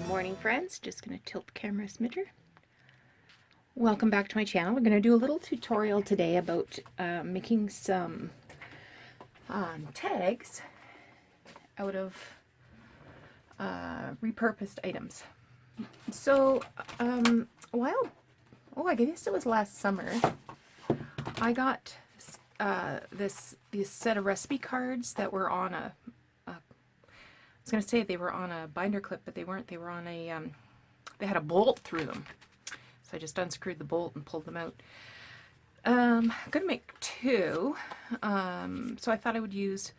Morning friends, just going to tilt the camera a smidger. Welcome back to my channel. We're going to do a little tutorial today about making some tags out of repurposed items. So I guess it was last summer, I got this set of recipe cards that were on I was going to say they were on a binder clip, but they weren't. They were on a they had a bolt through them. So I just unscrewed the bolt and pulled them out. I'm going to make two. So I thought I would use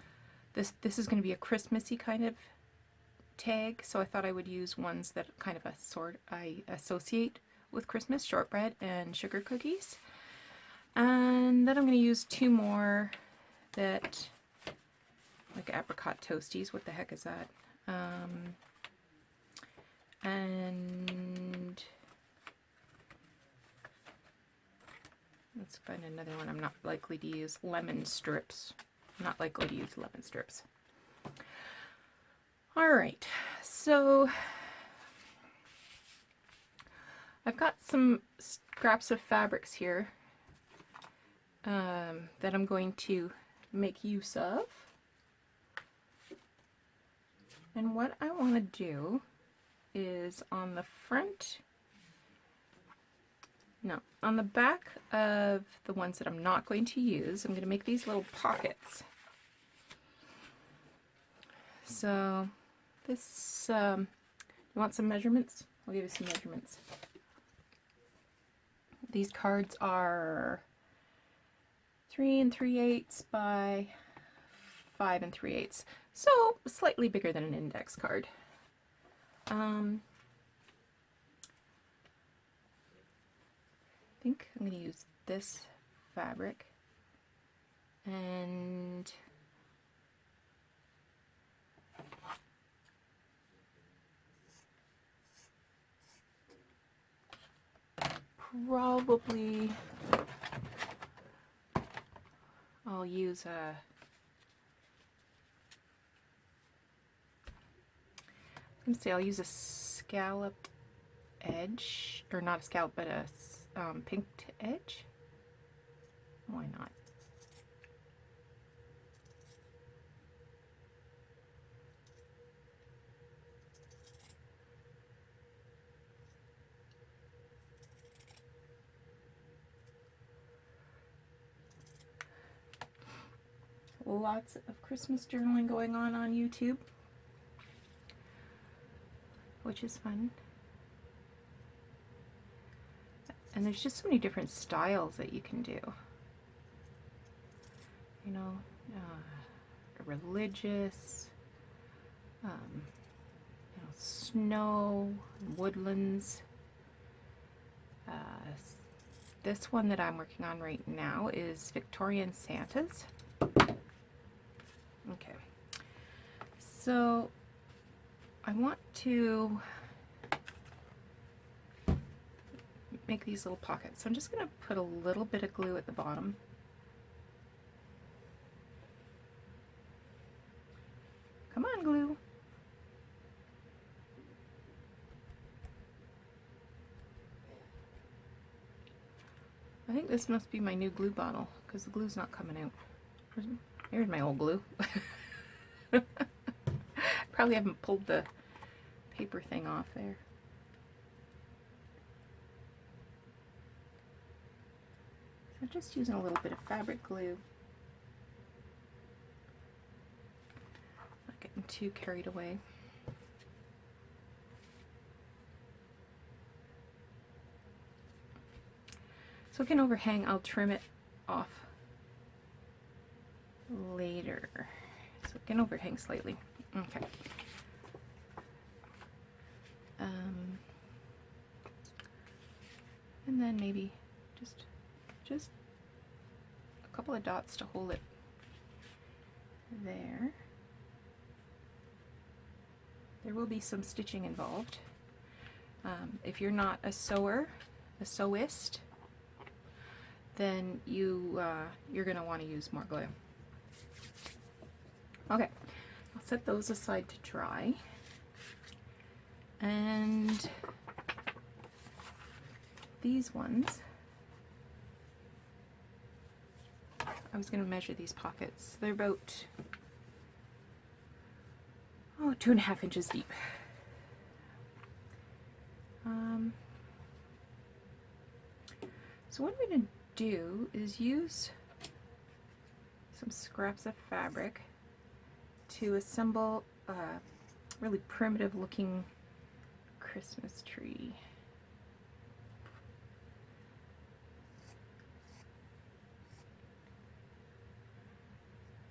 this. This is going to be a Christmassy kind of tag. So I thought I would use ones that kind of I associate with Christmas, shortbread and sugar cookies. And then I'm going to use two more that, like apricot toasties. What the heck is that? And let's find another one. I'm not likely to use lemon strips. I'm not likely to use lemon strips. All right, so I've got some scraps of fabrics here that I'm going to make use of. And what I want to do is on the front, no, on the back of the ones that I'm not going to use, I'm going to make these little pockets. So this, you want some measurements? I'll give you some measurements. These cards are 3 3/8 by 5 3/8, so slightly bigger than an index card. I think I'm going to use this fabric and probably I'll use I'll use a scalloped edge, or not a scallop, but a pinked edge. Why not? Lots of Christmas journaling going on YouTube, which is fun. And there's just so many different styles that you can do. You know, religious, snow, woodlands. This one that I'm working on right now is Victorian Santas. Okay, so I want to make these little pockets. So I'm just going to put a little bit of glue at the bottom. Come on, glue. I think this must be my new glue bottle because the glue's not coming out. Here's my old glue. Probably haven't pulled the paper thing off there. So I'm just using a little bit of fabric glue. Not getting too carried away. So it can overhang. I'll trim it off later. So it can overhang slightly. Okay. And then maybe just a couple of dots to hold it there. There will be some stitching involved. If you're not a sewer, a sewist, then you're going to want to use more glue. Okay, I'll set those aside to dry. And these ones, I was going to measure these pockets. They're about 2.5 inches deep. So what I'm going to do is use some scraps of fabric to assemble a really primitive looking Christmas tree.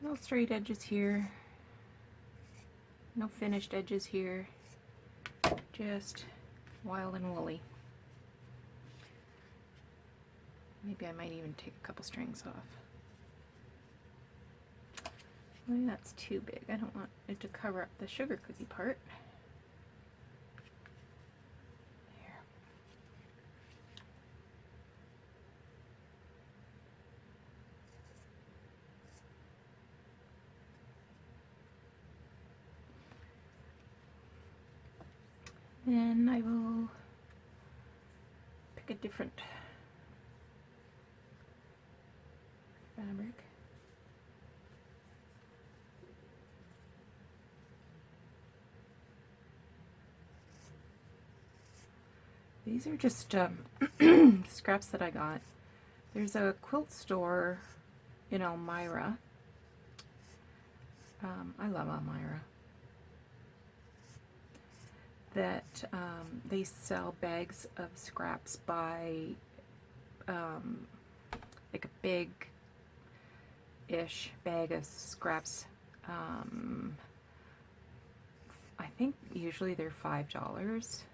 No straight edges here, no finished edges here, just wild and woolly. Maybe I might even take a couple strings off. Maybe that's too big. I don't want it to cover up the sugar cookie part. There. Then I will pick a different fabric. These are just scraps that I got. There's a quilt store in Elmira. I love Elmira. That they sell bags of scraps by like a big-ish bag of scraps. I think usually they're $5.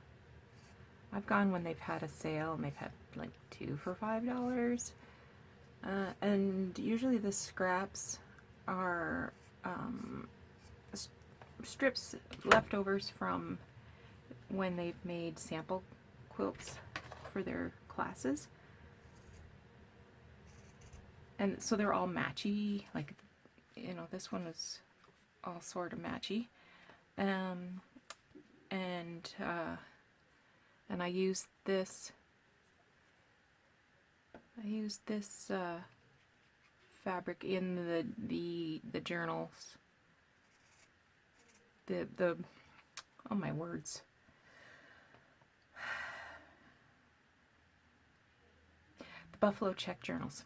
I've gone when they've had a sale and they've had like 2 for $5. And usually the scraps are strips, leftovers from when they've made sample quilts for their classes. And so they're all matchy, like, you know, this one is all sort of matchy. And I used this fabric in the journals. The oh my words. The Buffalo Check journals.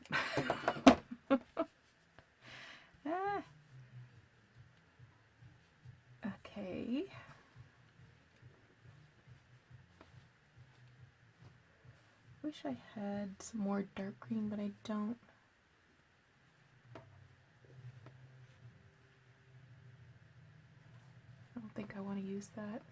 Okay. Wish I had some more dark green, but I don't. I don't think I want to use that.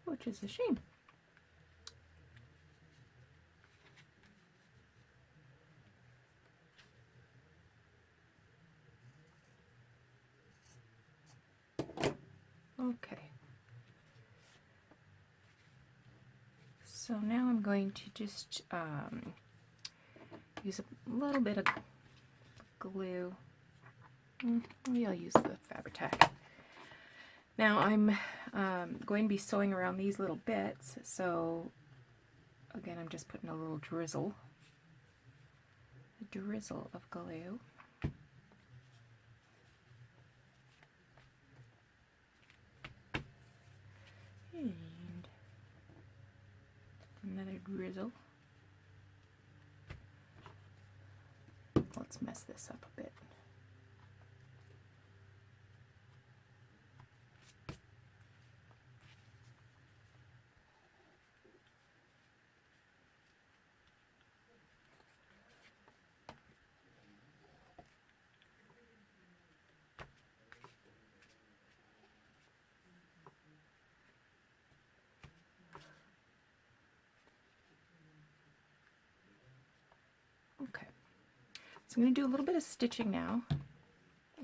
Which is a shame. Okay. So now I'm going to just use a little bit of glue. Maybe I'll use the Fabri-Tac. Now I'm going to be sewing around these little bits, so again I'm just putting a little drizzle of glue. And another drizzle. Let's mess this up a bit. So I'm going to do a little bit of stitching now.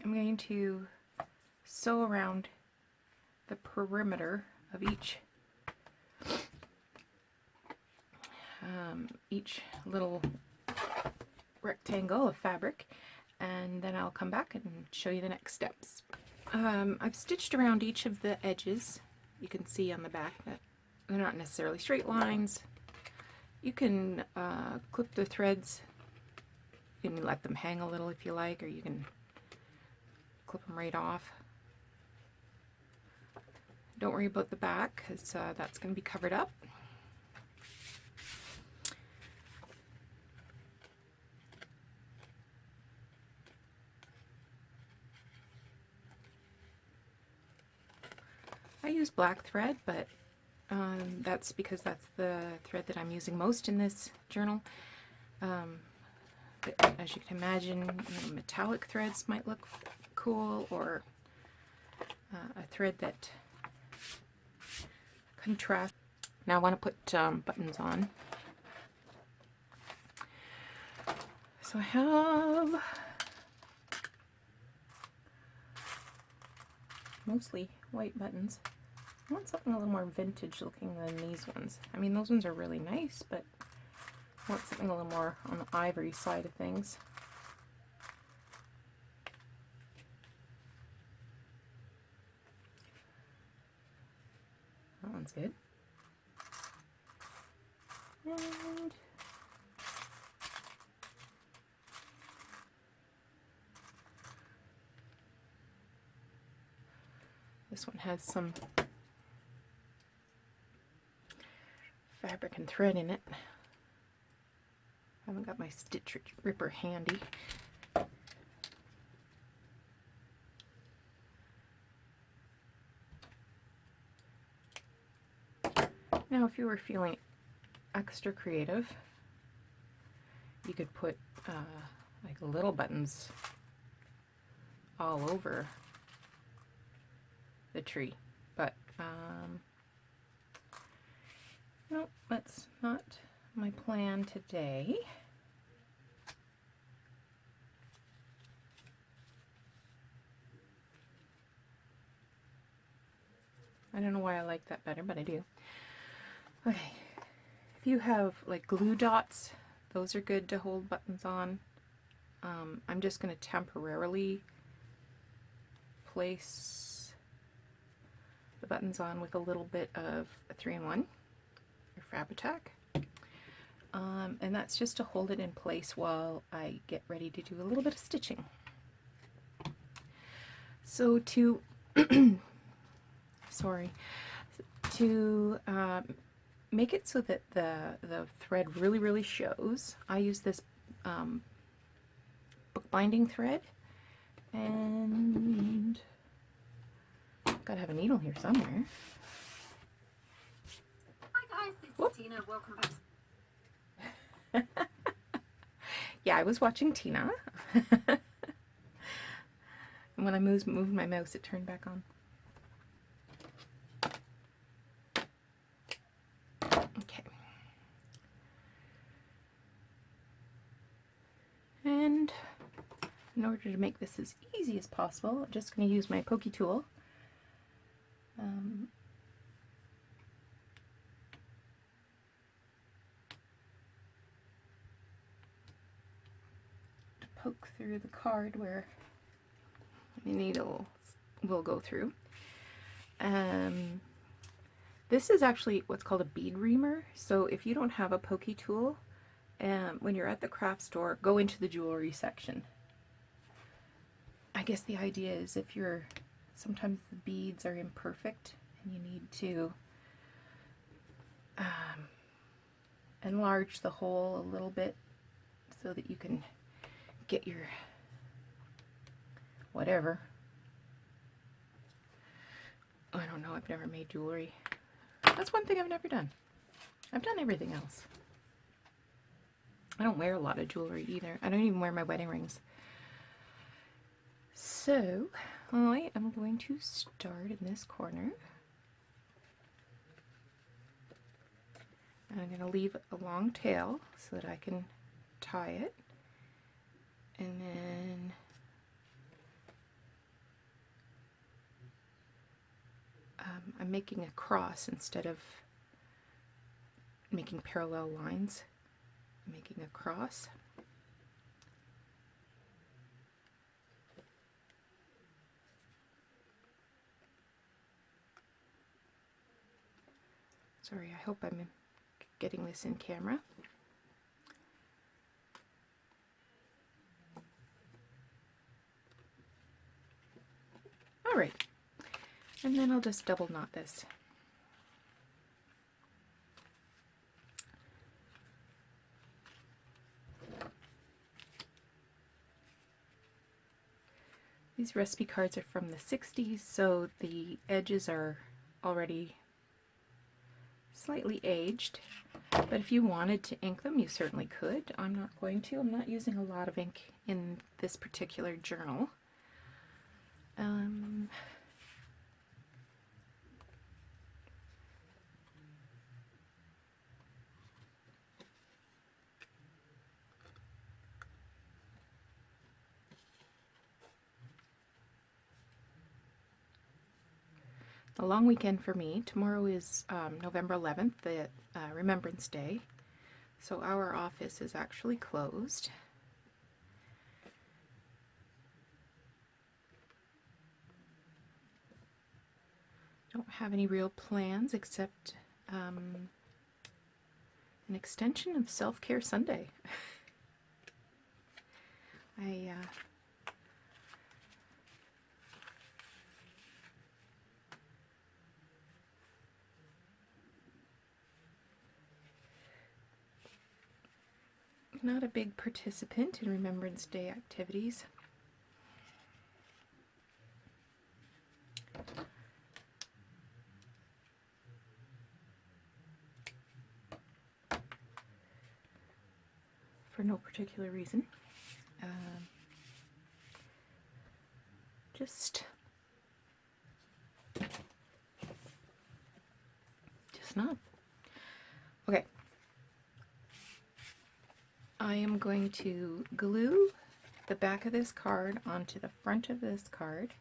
I'm going to sew around the perimeter of each little rectangle of fabric, and then I'll come back and show you the next steps. I've stitched around each of the edges. You can see on the back that they're not necessarily straight lines. You can clip the threads. You can let them hang a little if you like, or you can clip them right off. Don't worry about the back, because that's going to be covered up. I use black thread, but that's because that's the thread that I'm using most in this journal. But as you can imagine, you know, metallic threads might look cool, or a thread that contrasts. Now I want to put buttons on. So I have mostly white buttons. I want something a little more vintage looking than these ones. I mean, those ones are really nice, but I want something a little more on the ivory side of things. That one's good. And this one has some fabric and thread in it. I haven't got my stitch ripper handy. Now, if you were feeling extra creative, you could put like little buttons all over the tree, but no, that's not my plan today. I don't know why I like that better, but I do. Okay, if you have like glue dots, those are good to hold buttons on. I'm just going to temporarily place the buttons on with a little bit of a 3-in-1 or Fabri-Tac. And that's just to hold it in place while I get ready to do a little bit of stitching. So to make it so that the thread really shows, I use this bookbinding thread, and gotta have a needle here somewhere. Hi guys, this is Tina. Welcome back. Yeah, I was watching Tina. And when I moved my mouse, it turned back on. Okay. And in order to make this as easy as possible, I'm just going to use my pokey tool. To poke through the card where the needle will go through. This is actually what's called a bead reamer. So if you don't have a pokey tool, when you're at the craft store, go into the jewelry section. I guess the idea is if sometimes the beads are imperfect and you need to enlarge the hole a little bit so that you can get your whatever. I don't know, I've never made jewelry. That's one thing I've never done. I've done everything else. I don't wear a lot of jewelry either. I don't even wear my wedding rings. So I am going to start in this corner. And I'm going to leave a long tail so that I can tie it. And then I'm making a cross instead of making parallel lines. I'm making a cross. Sorry, I hope I'm getting this in camera. All right, and then I'll just double knot this. These recipe cards are from the 60s, so the edges are already slightly aged, but if you wanted to ink them, you certainly could. I'm not going to. I'm not using a lot of ink in this particular journal. A long weekend for me. Tomorrow is November 11th, the Remembrance Day, so our office is actually closed. Don't have any real plans except an extension of Self-Care Sunday. Not a big participant in Remembrance Day activities. For no particular reason. Just not. Okay. I am going to glue the back of this card onto the front of this card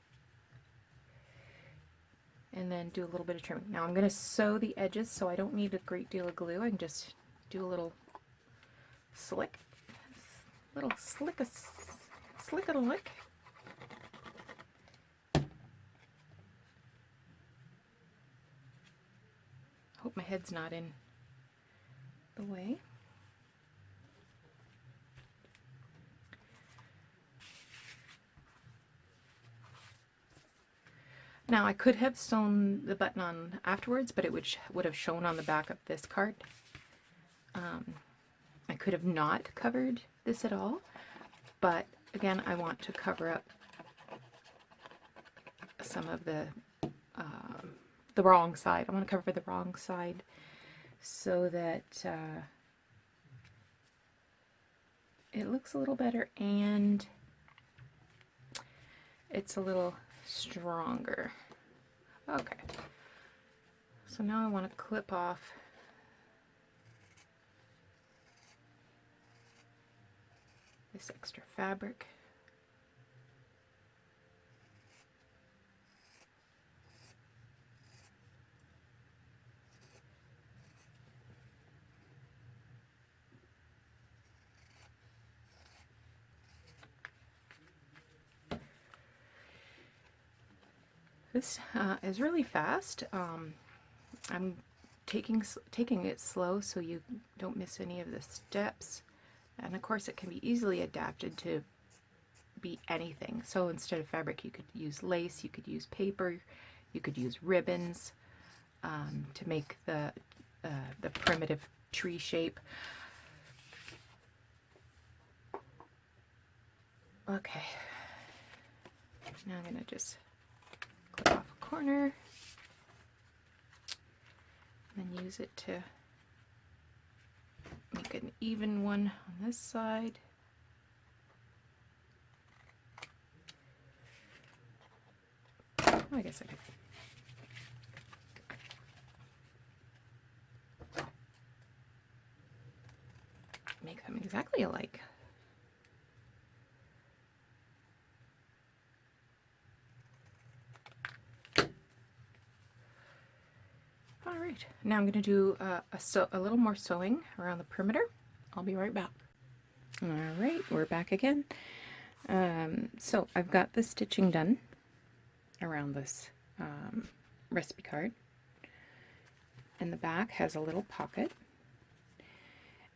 and then do a little bit of trimming. Now I'm going to sew the edges, so I don't need a great deal of glue. I can just do a little slick, slick a lick. Hope my head's not in the way. Now I could have sewn the button on afterwards, but it would have shown on the back of this card. I could have not covered this at all, but again, I want to cover up some of the wrong side. I want to cover the wrong side so that it looks a little better and it's a little stronger. Okay, so now I want to clip off this extra fabric. This is really fast. I'm taking it slow so you don't miss any of the steps. And of course it can be easily adapted to be anything. So instead of fabric you could use lace, you could use paper, you could use ribbons to make the primitive tree shape. Okay, now I'm going to just clip off a corner and then use it to make an even one on this side. Oh, I guess I could make them exactly alike. All right, now I'm going to do a little more sewing around the perimeter. I'll be right back. All right, we're back again. So I've got the stitching done around this recipe card, and the back has a little pocket.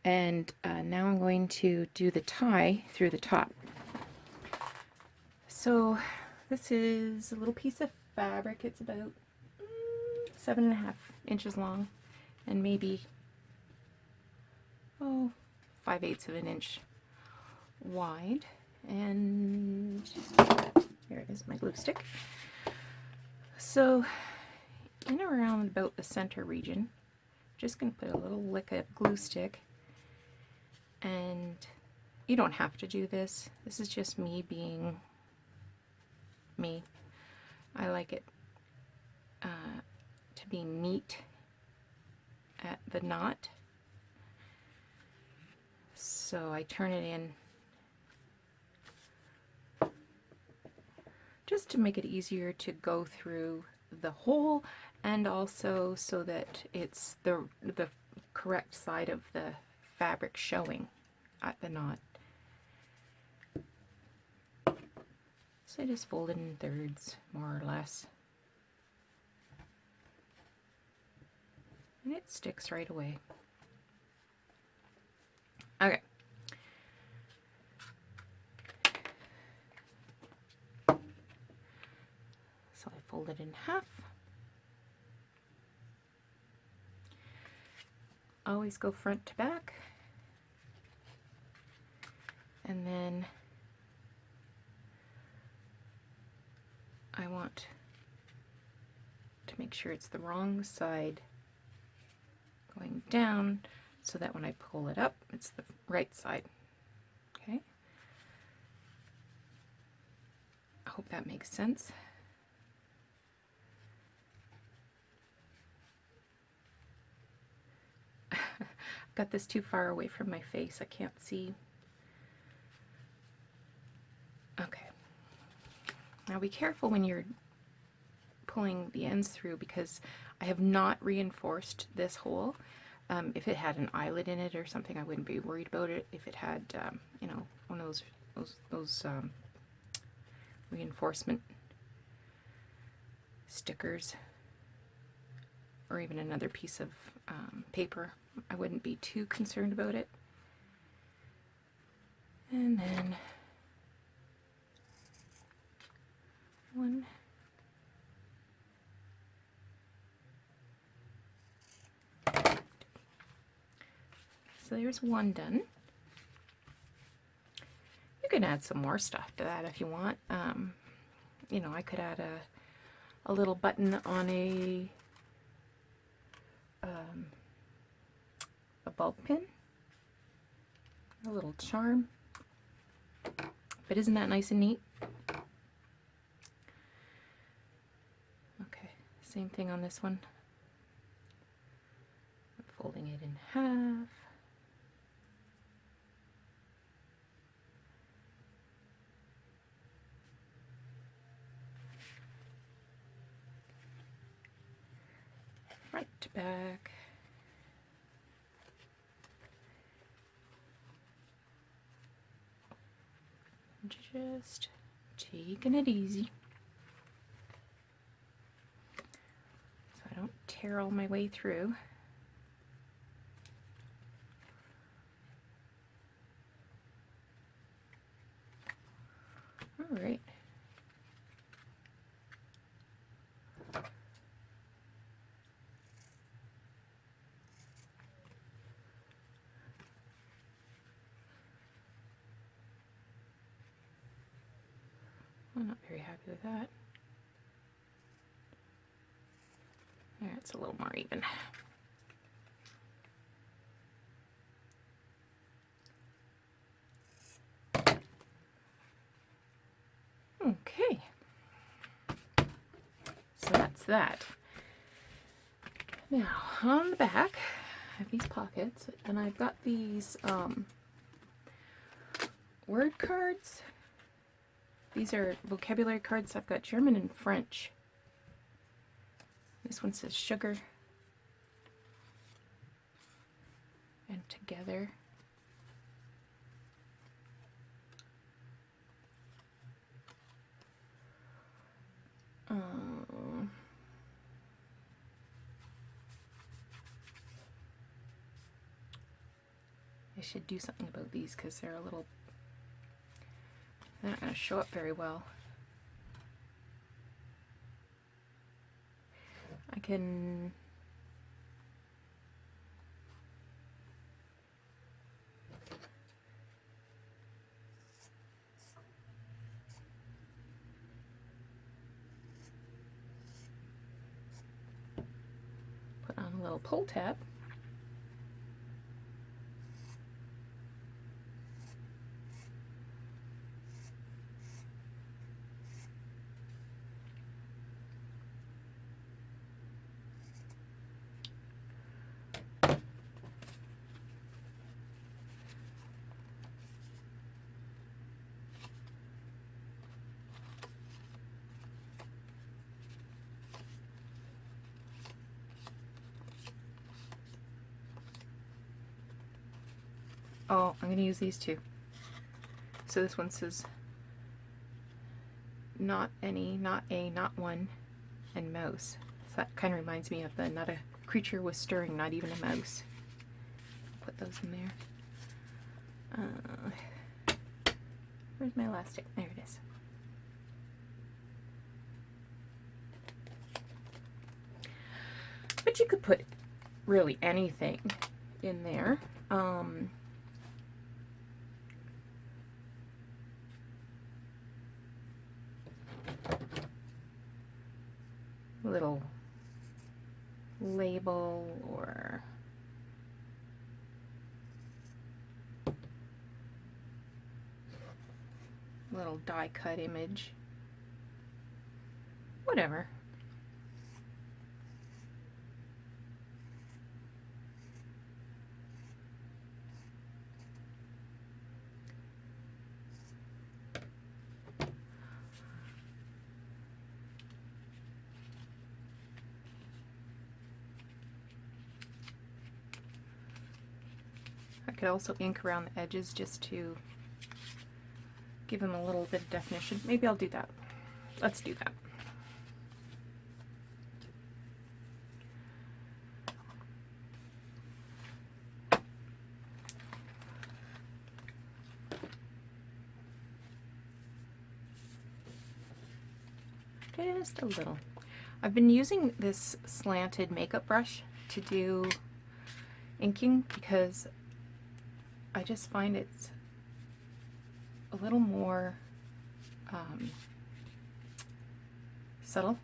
And now I'm going to do the tie through the top. So this is a little piece of fabric. It's about 7.5 inches long, and maybe 5/8 of an inch wide. And here it is, my glue stick. So in around about the center region, just going to put a little lick of glue stick. And you don't have to do this. This is just me being me. I like it to be neat at the knot. So I turn it in just to make it easier to go through the hole, and also so that it's the correct side of the fabric showing at the knot. So I just fold it in thirds, more or less. And it sticks right away. Okay. So I fold it in half. Always go front to back. And then I want to make sure it's the wrong side going down, so that when I pull it up, it's the right side. Okay. I hope that makes sense. I've got this too far away from my face. I can't see. Okay. Now be careful when you're pulling the ends through, because I have not reinforced this hole. If it had an eyelet in it or something, I wouldn't be worried about it. If it had, you know, one of those reinforcement stickers, or even another piece of paper, I wouldn't be too concerned about it. And then one. So there's one done. You can add some more stuff to that if you want. You know, I could add a little button on a bulb pin, a little charm. But isn't that nice and neat? Okay, same thing on this one. I'm folding it in half. Right to back. Just taking it easy, so I don't tear all my way through. All right. I'm not very happy with that. There, it's a little more even. Okay. So that's that. Now, on the back, I have these pockets, and I've got these word cards. These are vocabulary cards. I've got German and French. This one says sugar. together. I should do something about these because they're not going to show up very well. I can put on a little pull tab. Oh, I'm going to use these two. So this one says not any, not a, not one, and mouse. So that kind of reminds me of the not a creature was stirring, not even a mouse. Put those in there. Where's my elastic? There it is. But you could put really anything in there. Little label or little die cut image, whatever. I could also ink around the edges just to give them a little bit of definition. Maybe I'll do that. Let's do that. Just a little. I've been using this slanted makeup brush to do inking because I just find it's a little more subtle.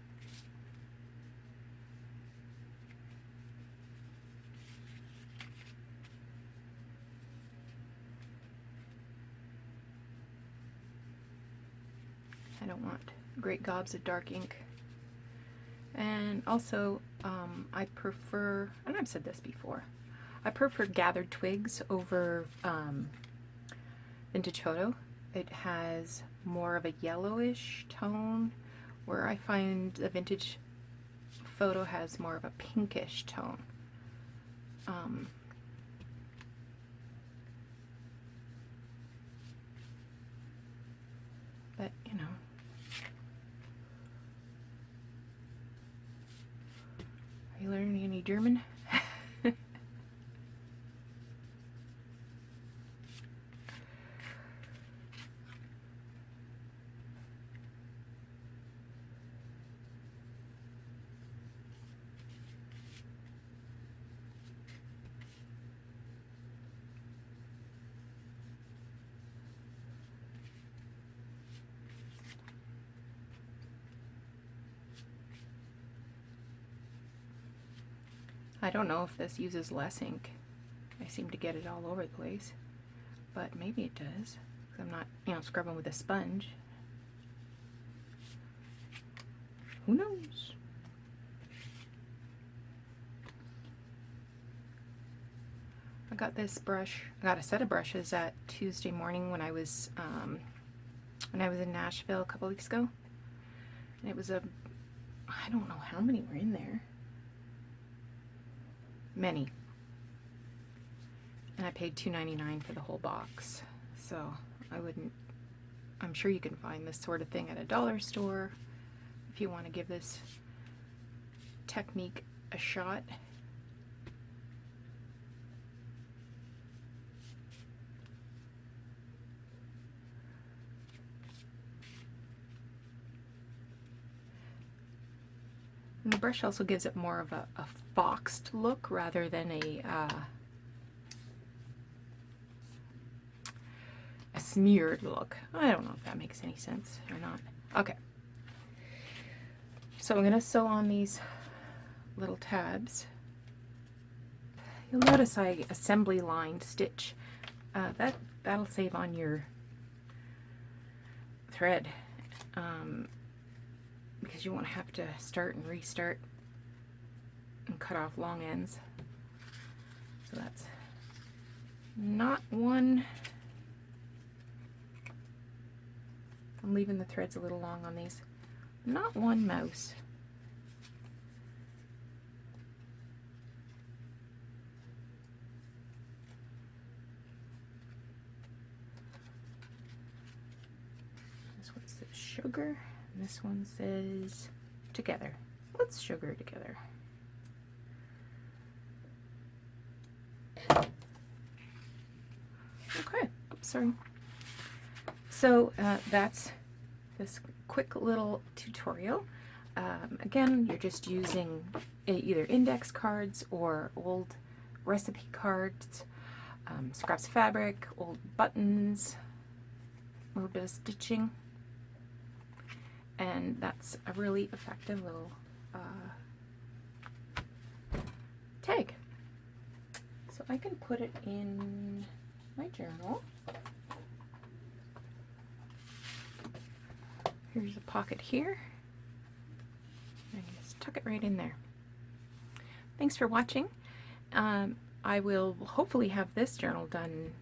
I don't want great gobs of dark ink. And also, I prefer, and I've said this before, I prefer gathered twigs over vintage photo. It has more of a yellowish tone, where I find the vintage photo has more of a pinkish tone. But, you know. Are you learning any German? I don't know if this uses less ink. I seem to get it all over the place, but maybe it does. I'm not, you know, scrubbing with a sponge. Who knows? I got this brush. I got a set of brushes at Tuesday morning when I was in Nashville a couple weeks ago, and it was a, I don't know how many were in there. Many. and I paid $2.99 for the whole box. So I'm sure you can find this sort of thing at a dollar store if you want to give this technique a shot. And the brush also gives it more of a foxed look rather than a smeared look. I don't know if that makes any sense or not. Okay. So I'm going to sew on these little tabs. You'll notice I assembly lined stitch. That'll save on your thread. Because you won't have to start and restart and cut off long ends. So that's not one. I'm leaving the threads a little long on these. Not one mouse. This one says sugar. This one says together. Let's sugar together. Okay, oops, sorry. So that's this quick little tutorial. Again, you're just using either index cards or old recipe cards, scraps of fabric, old buttons, a little bit of stitching. And that's a really effective little tag. So I can put it in my journal. Here's a pocket here. And just tuck it right in there. Thanks for watching. I will hopefully have this journal done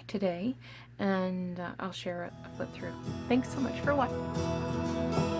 today, and I'll share a flip through. Thanks so much for watching.